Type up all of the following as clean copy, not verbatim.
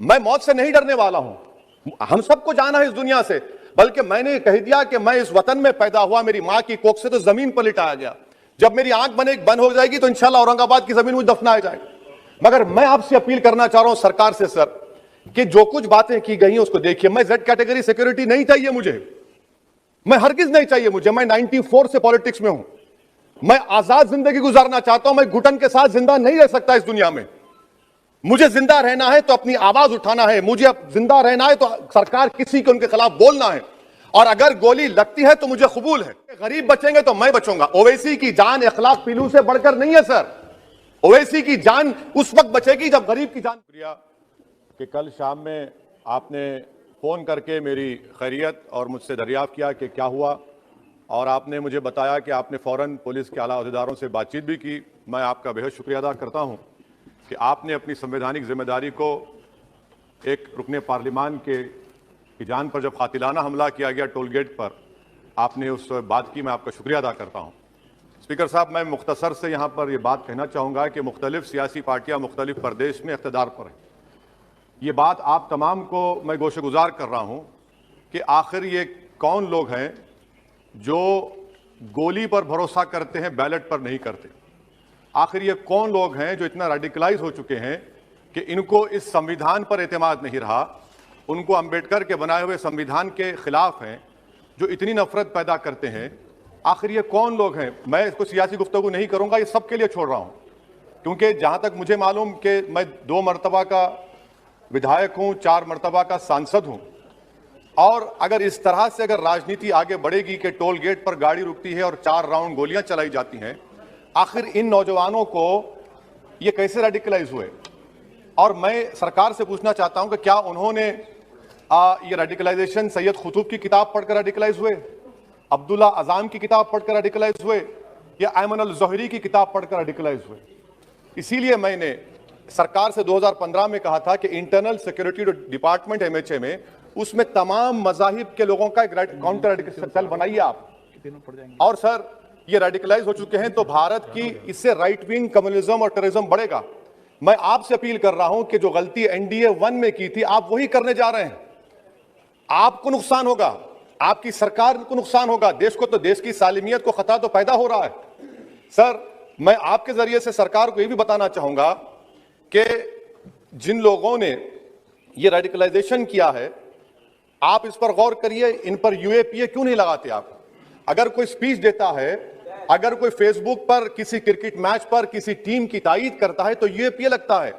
मैं मौत से नहीं डरने वाला हूं। हम सबको जाना है इस दुनिया से, बल्कि मैंने कह दिया कि मैं इस वतन में पैदा हुआ, मेरी मां की कोख से तो जमीन पर लिटाया गया। जब मेरी आंख बंद हो जाएगी तो इंशाल्लाह औरंगाबाद की जमीन मुझे दफनाया जाएगा। मगर मैं आपसे अपील करना चाह रहा हूं सरकार से सर, कि जो कुछ बातें की गई हैं उसको देखिए। मैं जेड कैटेगरी सिक्योरिटी नहीं चाहिए मुझे, मैं हरगिज नहीं चाहिए मुझे। मैं 94 से पॉलिटिक्स में हूं। मैं आजाद जिंदगी गुजारना चाहता हूं। मैं घुटन के साथ जिंदा नहीं रह सकता इस दुनिया में। मुझे जिंदा रहना है तो अपनी आवाज उठाना है, मुझे जिंदा रहना है तो सरकार किसी के उनके खिलाफ बोलना है, और अगर गोली लगती है तो मुझे कबूल है। गरीब बचेंगे तो मैं बचूंगा। ओवैसी की जान इखलाक पीलू से बढ़कर नहीं है सर। ओवैसी की जान उस वक्त बचेगी जब गरीब की जान। शुक्रिया कि कल शाम में आपने फोन करके मेरी खैरियत और मुझसे दरियाफ्त किया कि क्या हुआ, और आपने मुझे बताया कि आपने फौरन पुलिस के आला अहदेदारों से बातचीत भी की। मैं आपका बेहद शुक्रिया अदा करता हूं कि आपने अपनी संवैधानिक जिम्मेदारी को, एक रुकने पार्लिमान की जान पर जब कातिलाना हमला किया गया टोल गेट पर, आपने उस बात की मैं आपका शुक्रिया अदा करता हूं। स्पीकर साहब, मैं मुख्तसर से यहाँ पर यह बात कहना चाहूँगा कि मुख्तलिफ सियासी पार्टियाँ मुख्तलिफ प्रदेश में इक़्तिदार पर हैं। ये बात आप तमाम को मैं गोशेगुजार कर रहा हूँ कि आखिर ये कौन लोग हैं जो गोली पर भरोसा करते हैं, बैलेट पर नहीं करते। आखिर ये कौन लोग हैं जो इतना रेडिकलाइज हो चुके हैं कि इनको इस संविधान पर एतमाद नहीं रहा, उनको अंबेडकर के बनाए हुए संविधान के खिलाफ हैं, जो इतनी नफरत पैदा करते हैं। आखिर ये कौन लोग हैं? मैं इसको सियासी गुफ्तगू नहीं करूंगा, ये सबके लिए छोड़ रहा हूं, क्योंकि जहां तक मुझे मालूम कि मैं 2 मरतबा का विधायक हूं, 4 मरतबा का सांसद हूं, और अगर इस तरह से अगर राजनीति आगे बढ़ेगी कि टोल गेट पर गाड़ी रुकती है और 4 राउंड गोलियां चलाई जाती हैं, आखिर इन नौजवानों को ये कैसे रेडिकलाइज हुए? और मैं सरकार से पूछना चाहता हूं कि क्या उन्होंने ये रेडिकलाइजेशन सैयद कुतुब की किताब पढ़कर रेडिकलाइज हुए, अब्दुल्ला अज़ाम की किताब पढ़कर रेडिकलाइज हुए, या अयमन अल ज़ोहरी की किताब पढ़कर रेडिकलाइज हुए? इसीलिए मैंने सरकार से 2015 में कहा था कि इंटरनल सिक्योरिटी डिपार्टमेंट MHA में, उसमें तमाम मजाहिब के लोगों का एक काउंटर रेडिकल सेल बनाइए आप। और सर, ये रेडिकलाइज हो चुके हैं तो भारत की इससे राइट विंग कम्युनिज्म और टेररिज्म बढ़ेगा। मैं आपसे अपील कर रहा हूं कि जो गलती NDA 1 में की थी, आप वही करने जा रहे हैं। आपको नुकसान होगा, आपकी सरकार को नुकसान होगा, देश को तो, देश की सालिमियत को खतरा तो पैदा हो रहा है। सर, मैं आपके जरिए से सरकार को यह भी बताना चाहूंगा कि जिन लोगों ने ये रेडिकलाइजेशन किया है, आप इस पर गौर करिए, इन पर UAPA क्यों नहीं लगाते आप? अगर कोई स्पीच देता है, अगर कोई फेसबुक पर किसी क्रिकेट मैच पर किसी टीम की तायीद करता है तो UAPA लगता है।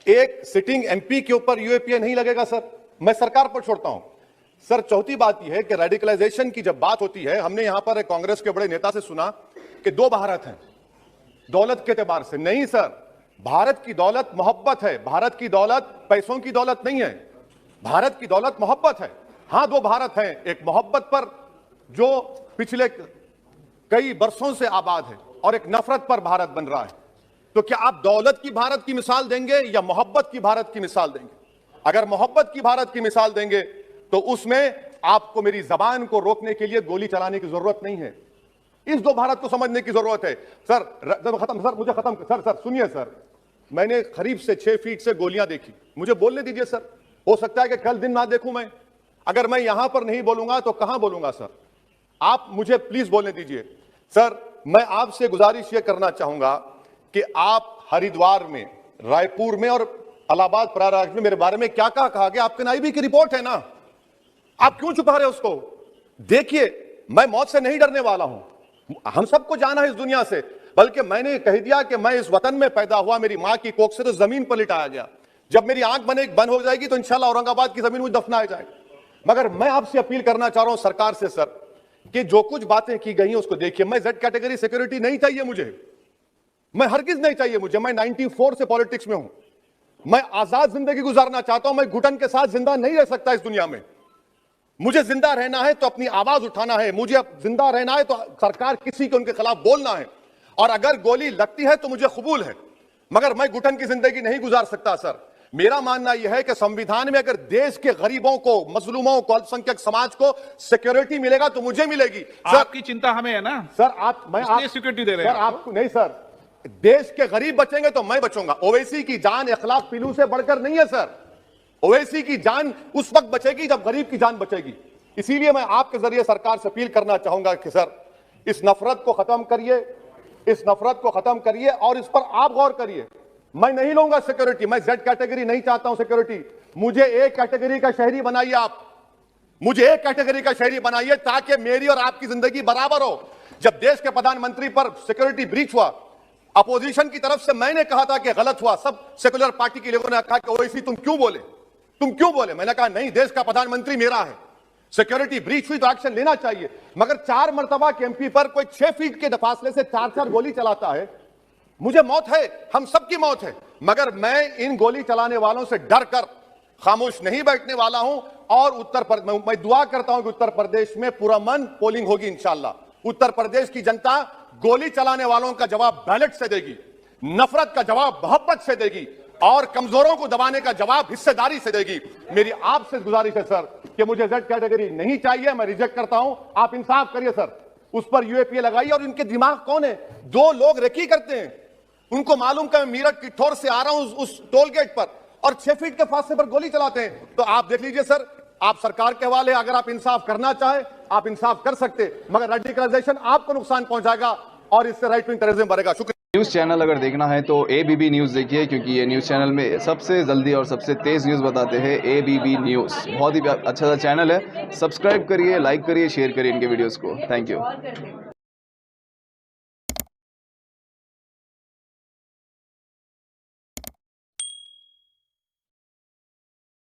एक सिटिंग MP के ऊपर UAPA नहीं लगेगा सर। मैं सरकार पर छोड़ता हूं। सर, चौथी बात यह है कि रेडिकलाइजेशन की जब बात होती है, हमने यहां पर कांग्रेस के बड़े नेता से सुना कि 2 भारत हैं दौलत के एतबार से। नहीं सर, भारत की दौलत मोहब्बत है। भारत की दौलत पैसों की दौलत नहीं है, भारत की दौलत मोहब्बत है। हां, 2 भारत हैं, एक मोहब्बत पर जो पिछले कई बरसों से आबाद है, और एक नफरत पर भारत बन रहा है। तो क्या आप दौलत की भारत की मिसाल देंगे या मोहब्बत की भारत की मिसाल देंगे? अगर मोहब्बत की भारत की मिसाल देंगे तो उसमें आपको मेरी जबान को रोकने के लिए गोली चलाने की जरूरत नहीं है। इस 2 भारत को समझने की जरूरत है। सर, मुझे खत्म सर सुनिए सर, मैंने करीब से 6 फीट से गोलियां देखी, मुझे बोलने दीजिए सर। हो सकता है कि कल दिन ना देखूं मैं। अगर मैं यहां पर नहीं बोलूंगा तो कहां बोलूंगा सर? आप मुझे प्लीज बोलने दीजिए। सर, मैं आपसे गुजारिश यह करना चाहूंगा कि आप हरिद्वार में, रायपुर में और इलाहाबाद प्रयागराज में मेरे बारे में क्या कहा गया? आपके नाईबी की रिपोर्ट है ना, आप क्यों छुपा रहे उसको? देखिए, मैं मौत से नहीं डरने वाला हूं। हम सबको जाना है इस दुनिया से, बल्कि मैंने कह दिया कि मैं इस वतन में पैदा हुआ, मेरी मां की कोख से तो जमीन पर लिटाया गया। जब मेरी आंख बंद हो जाएगी तो इंशाल्लाह औरंगाबाद की जमीन मुझे दफनाया जाएगा। मगर मैं आपसे अपील करना चाह रहा हूं सरकार से सर, कि जो कुछ बातें की गई हैं उसको देखिए। मैं जेड कैटेगरी सिक्योरिटी नहीं चाहिए मुझे, मैं हरगिज नहीं चाहिए मुझे। मैं 94 से पॉलिटिक्स में हूं। मैं आजाद जिंदगी गुजारना चाहता हूं। मैं घुटन के साथ जिंदा नहीं रह सकता इस दुनिया में। मुझे जिंदा रहना है तो अपनी आवाज उठाना है, मुझे जिंदा रहना है तो सरकार किसी के उनके खिलाफ बोलना है, और अगर गोली लगती है तो मुझे कबूल है। मगर मैं घुटन की जिंदगी नहीं गुजार सकता सर। मेरा मानना यह है कि संविधान में अगर देश के गरीबों को, मजलूमों को, अल्पसंख्यक समाज को सिक्योरिटी मिलेगा तो मुझे मिलेगी। सर, आपकी चिंता हमें है ना सर। मैं सिक्योरिटी दे रहे हैं आपको नहीं सर। देश के गरीब बचेंगे तो मैं बचूंगा। ओवैसी की जान इखलाक पीलू से बढ़कर नहीं है सर। ओवैसी की जान उस वक्त बचेगी जब गरीब की जान बचेगी। इसीलिए मैं आपके जरिए सरकार से अपील करना चाहूंगा कि सर, इस नफरत को खत्म करिए, इस नफरत को खत्म करिए और इस पर आप गौर करिए। मैं नहीं लूंगा सिक्योरिटी, मैं जेड कैटेगरी नहीं चाहता हूं सिक्योरिटी। मुझे ए कैटेगरी का शहरी बनाइए आप, मुझे एक कैटेगरी का शहरी बनाइए ताकि मेरी और आपकी जिंदगी बराबर हो। जब देश के प्रधानमंत्री पर सिक्योरिटी ब्रीच हुआ, अपोजिशन की तरफ से मैंने कहा था कि गलत हुआ, सब सेकुलर पार्टी के लोगों ने कहा कि ओवैसी तुम क्यों बोले, तुम क्यों बोले। मैंने कहा नहीं, देश का प्रधानमंत्री मेरा है, सिक्योरिटी ब्रीच हुई तो एक्शन लेना चाहिए। मगर 4 मर्तबा के एमपी पर कोई 6 फीट के फासले से 4-4 गोली चलाता है। मुझे मौत है, हम सबकी मौत है, मगर मैं इन गोली चलाने वालों से डर कर खामोश नहीं बैठने वाला हूं। और मैं दुआ करता हूं कि उत्तर प्रदेश में पुरअमन पोलिंग होगी इंशाअल्लाह। उत्तर प्रदेश की जनता गोली चलाने वालों का जवाब बैलेट से देगी, नफरत का जवाब मोहब्बत से देगी और कमजोरों को दबाने का जवाब हिस्सेदारी से देगी। मेरी आपसे गुजारिश है सर कि मुझे जेड कैटेगरी नहीं चाहिए, मैं रिजेक्ट करता हूं। आप इंसाफ करिए सर, उस पर यूएपीए लगाइए। और इनके दिमाग कौन है? 2 लोग रेकी करते हैं, उनको मालूम कि मैं मीरठ किठौर से आ रहा हूं उस टोल गेट पर और 6 फीट के फासले पर गोली चलाते हैं। तो आप देख लीजिए सर, आप सरकार के हवाले, अगर आप इंसाफ करना चाहें आप इंसाफ कर सकते, मगर रेडिकलाइजेशन आपको नुकसान पहुंचाएगा और इससे राइट विंग टेररिज्म बढ़ेगा। शुक्रिया। न्यूज़ चैनल अगर देखना है तो ABB न्यूज़ देखिए, क्योंकि ये न्यूज़ चैनल में सबसे जल्दी और सबसे तेज़ न्यूज़ बताते हैं। ABB न्यूज़ बहुत ही अच्छा सा चैनल है, सब्सक्राइब करिए, लाइक करिए, शेयर करिए इनके वीडियोस को। Thank you.